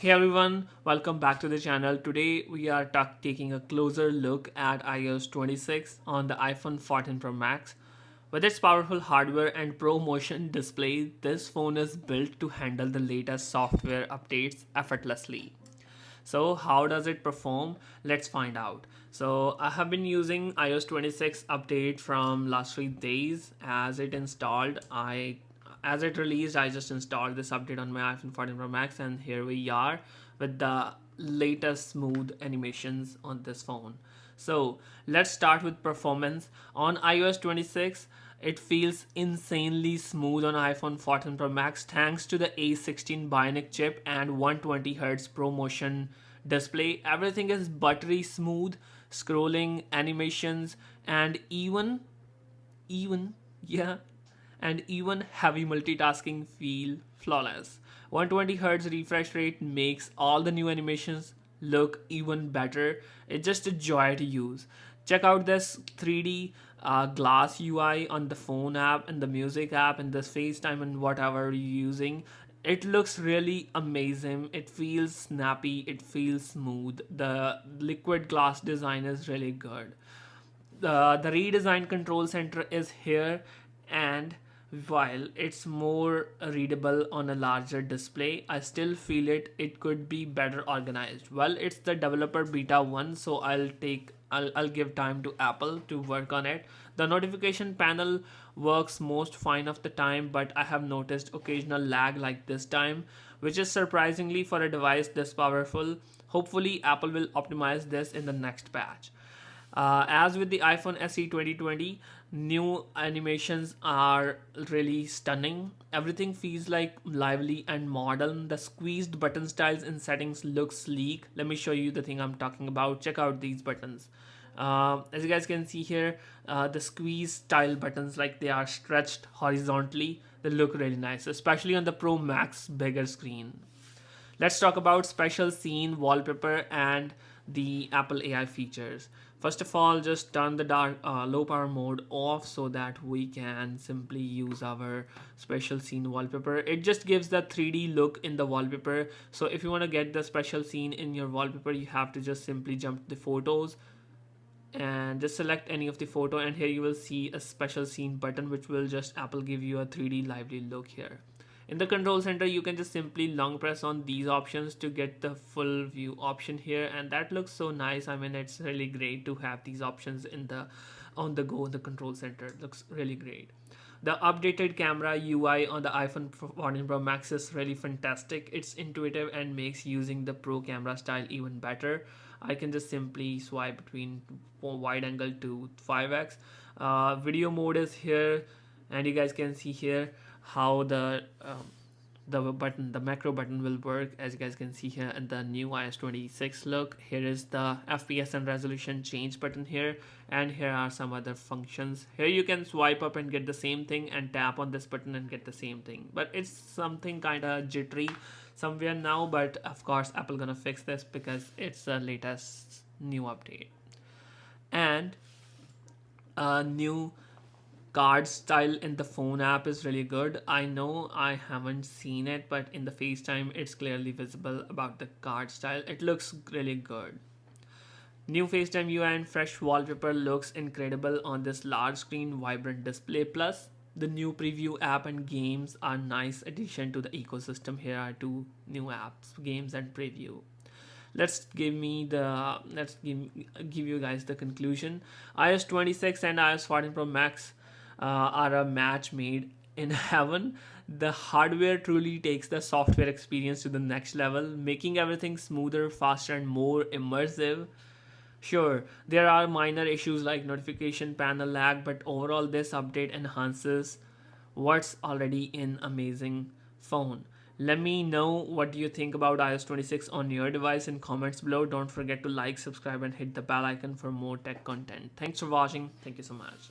Hey everyone, welcome back to the channel. Today we are taking a closer look at iOS 26 on the iPhone 14 Pro Max. With its powerful hardware and Pro Motion display, this phone is built to handle the latest software updates effortlessly. So how does it perform? Let's find out. So I have been using iOS 26 update from last 3 days as it released. I just installed this update on my iPhone 14 Pro Max, and here we are with the latest smooth animations on this phone. So let's start with performance. On iOS 26, it feels insanely smooth on iPhone 14 Pro Max thanks to the A16 Bionic chip and 120Hz ProMotion display. Everything is buttery smooth, scrolling animations, and even yeah and even heavy multitasking feel flawless. 120 Hz refresh rate makes all the new animations look even better. It's just a joy to use. Check out this 3D glass UI on the phone app and the music app and this FaceTime and whatever you're using. It looks really amazing. It feels snappy. It feels smooth. The liquid glass design is really good. The redesigned control center is here, and while it's more readable on a larger display, I still feel it could be better organized. Well, it's the developer beta 1, so I'll give time to Apple to work on it. The notification panel works most fine of the time, but I have noticed occasional lag like this time, which is surprisingly for a device this powerful. Hopefully Apple will optimize this in the next patch. As with the iPhone SE 2020, new animations are really stunning. Everything feels like lively and modern. The squeezed button styles in settings look sleek. Let me show you the thing I'm talking about. Check out these buttons. As you guys can see here, the squeeze style buttons, like they are stretched horizontally. They look really nice, especially on the Pro Max bigger screen. Let's talk about special scene wallpaper and the Apple AI features. First of all, just turn the low power mode off so that we can simply use our special scene wallpaper. It just gives the 3D look in the wallpaper. So if you want to get the special scene in your wallpaper, you have to just simply jump to the photos and just select any of the photo, and here you will see a special scene button which will just Apple give you a 3D lively look here. In the control center, you can just simply long press on these options to get the full view option here, and that looks so nice. I mean, it's really great to have these options in the on the go in the control center. It looks really great. The updated camera UI on the iPhone 14 Pro Max is really fantastic. It's intuitive and makes using the Pro camera style even better. I can just simply swipe between wide angle to 5x. Video mode is here, and you guys can see here how the macro button will work, as you guys can see here in the new iOS 26 look. Here is the FPS and resolution change button here, and here are some other functions. Here you can swipe up and get the same thing, and tap on this button and get the same thing, but it's something kind of jittery somewhere now. But of course Apple gonna fix this because it's the latest new update. And a new card style in the phone app is really good. I know I haven't seen it, but in the FaceTime it's clearly visible about the card style. It looks really good. New FaceTime UI and fresh wallpaper looks incredible on this large screen vibrant display. Plus the new preview app and games are nice addition to the ecosystem. Here are two new apps, games and preview. Let's give you guys the conclusion. iOS 26 and iOS 14 Pro Max are a match made in heaven. The hardware truly takes the software experience to the next level, making everything smoother, faster, and more immersive. Sure, there are minor issues like notification panel lag, but overall, this update enhances what's already an amazing phone. Let me know what do you think about iOS 26 on your device in comments below. Don't forget to like, subscribe, and hit the bell icon for more tech content. Thanks for watching. Thank you so much.